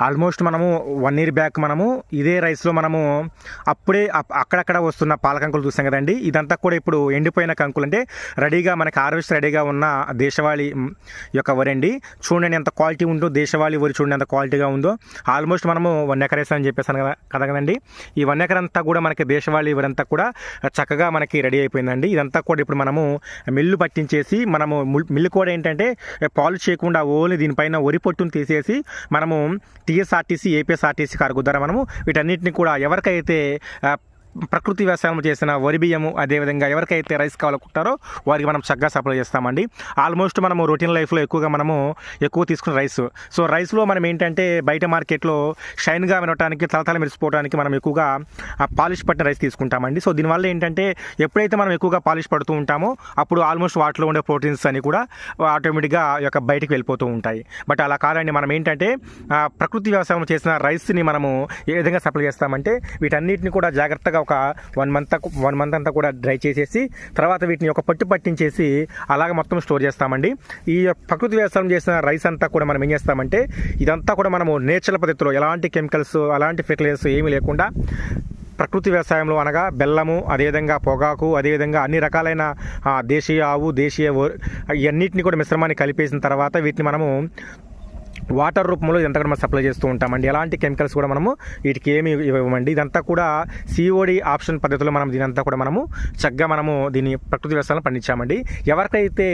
Almost మనము 1 year back మనము ఇదే రైస్లో మనము అప్పుడే అక్కడక్కడ వస్తున్న పాల కంకులు చూసాం కదండి. ఇదంతా కూడా ఇప్పుడు ఎండిపోయిన కంకులు, అంటే రెడీగా మనకి హార్వెస్ట్ రెడీగా ఉన్న దేశవాళీ యొక్క వరి అండి. చూడండి ఎంత క్వాలిటీ ఉందో, దేశవాళీ వరి చూడండి ఎంత క్వాలిటీగా ఉందో. ఆల్మోస్ట్ మనము 1 ఎకర్ వేసామని చెప్పేసాను కదా కదండి. ఈ 1 ఎకర్ అంతా కూడా మనకి దేశవాళీ వరి అంతా కూడా చక్కగా మనకి రెడీ అయిపోయిందండి. ఇదంతా కూడా ఇప్పుడు మనము మిల్లు పట్టించేసి మనము మిల్లు కూడా ఏంటంటే పాలిష్ చేయకుండా ఓన్లీ దీనిపైన వరి పొట్టును తీసేసి మనము టీఎస్ఆర్టీసీ, ఏపీఎస్ఆర్టీసీ కార్గో ద్వారా మనము వీటన్నిటిని కూడా ఎవరికైతే ప్రకృతి వ్యవసాయం చేసిన వరి బియ్యము, అదేవిధంగా ఎవరికైతే రైస్ కావాలనుకుంటారో వారికి మనం చక్కగా సప్లై చేస్తామండి. ఆల్మోస్ట్ మనము రొటీన్ లైఫ్లో ఎక్కువ తీసుకున్న రైస్. సో రైస్లో మనం ఏంటంటే బయట మార్కెట్లో షైన్గా వినడానికి, తలతల మెరిసిపోవడానికి మనం ఎక్కువగా పాలిష్ పట్టిన రైస్ తీసుకుంటామండి. సో దీనివల్ల ఏంటంటే ఎప్పుడైతే మనం ఎక్కువగా పాలిష్ పడుతూ ఉంటామో అప్పుడు ఆల్మోస్ట్ వాటిలో ఉండే ప్రోటీన్స్ అని కూడా ఆటోమేటిక్గా బయటికి వెళ్ళిపోతూ ఉంటాయి. బట్ అలా కాదండి, మనం ఏంటంటే ప్రకృతి వ్యవసాయం చేసిన రైస్ని మనము ఏ విధంగా సప్లై చేస్తామంటే వీటన్నిటిని కూడా జాగ్రత్తగా ఒక 1 మంత్ అంతా కూడా డ్రై చేసేసి తర్వాత వీటిని ఒక పట్టు పట్టించేసి అలాగే మొత్తం స్టోర్ చేస్తామండి. ఈ ప్రకృతి వ్యవసాయం చేసిన రైస్ అంతా కూడా మనం ఏం చేస్తామంటే ఇదంతా కూడా మనము నేచురల్ పద్ధతిలో ఎలాంటి కెమికల్స్, అలాంటి ఫెర్టిలైజర్స్ ఏమీ లేకుండా ప్రకృతి వ్యవసాయంలో అనగా బెల్లము, అదేవిధంగా పొగాకు, అదేవిధంగా అన్ని రకాలైన దేశీయ ఆవు, దేశీయ ఇవన్నిటిని కూడా మిశ్రమాన్ని కలిపేసిన తర్వాత వీటిని మనము వాటర్ రూపంలో ఇదంతా కూడా మనం సప్లై చేస్తూ ఉంటామండి. ఎలాంటి కెమికల్స్ కూడా మనము వీటికి ఏమి ఇవ్వమండి. ఇదంతా కూడా సిఓడి ఆప్షన్ పద్ధతిలో మనం దీనంతా కూడా మనము చక్కగా మనము దీన్ని ప్రకృతి వ్యవసాయంలో పండించామండి. ఎవరికైతే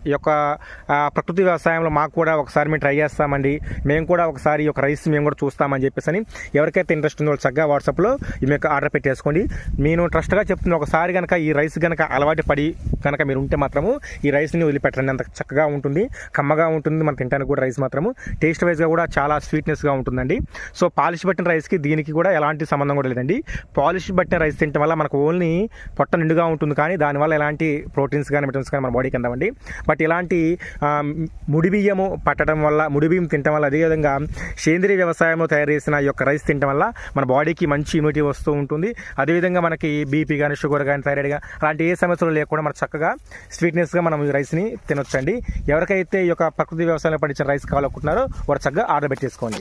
ఈ యొక్క ప్రకృతి వ్యవసాయంలో మాకు కూడా ఒకసారి మేము ట్రై చేస్తామండి, మేము కూడా ఒకసారి ఈ యొక్క రైస్ మేము కూడా చూస్తామని చెప్పేసి అని ఎవరికైతే ఇంట్రెస్ట్ ఉందో చక్కగా వాట్సాప్లో మీకు ఆర్డర్ పెట్టేసుకోండి. నేను ట్రస్ట్గా చెప్తున్నా, ఒకసారి కనుక ఈ రైస్ కనుక అలవాటు పడి కనుక మీరు ఉంటే మాత్రము ఈ రైస్ని వదిలిపెట్టండి. అంత చక్కగా ఉంటుంది, కమ్మగా ఉంటుంది. మనం తినడానికి కూడా రైస్ మాత్రము టేస్ట్ వైజ్గా కూడా చాలా స్వీట్నెస్గా ఉంటుందండి. సో పాలిష్ పట్టిన రైస్కి దీనికి కూడా ఎలాంటి సంబంధం కూడా లేదండి. పాలిష్ పట్టిన రైస్ తినడం వల్ల మనకు ఓన్లీ పొట్ట నిండుగా ఉంటుంది, కానీ దానివల్ల ఎలాంటి ప్రోటీన్స్ కానీ విటమిన్స్ కానీ మన బాడీకి అందవండి. బట్ ఇలాంటి ముడి బియ్యము పట్టడం వల్ల, ముడి బియ్యం తినడం వల్ల, అదేవిధంగా సేంద్రీయ వ్యవసాయంలో తయారు చేసిన ఈ యొక్క రైస్ తినడం వల్ల మన బాడీకి మంచి ఇమ్యూనిటీ వస్తూ ఉంటుంది. అదేవిధంగా మనకి బీపీ కానీ, షుగర్ కానీ, థైరాయిడ్ కానీ అలాంటి ఏ సమస్యలు లేకుండా మనం చక్కగా స్వీట్నెస్గా మనం ఈ రైస్ని తినొచ్చండి. ఎవరికైతే ఈ యొక్క ప్రకృతి వ్యవసాయంలో పండించిన రైస్ కావాలనుకుంటున్నారో వారు చక్కగా ఆర్డర్ పెట్టేసుకోండి.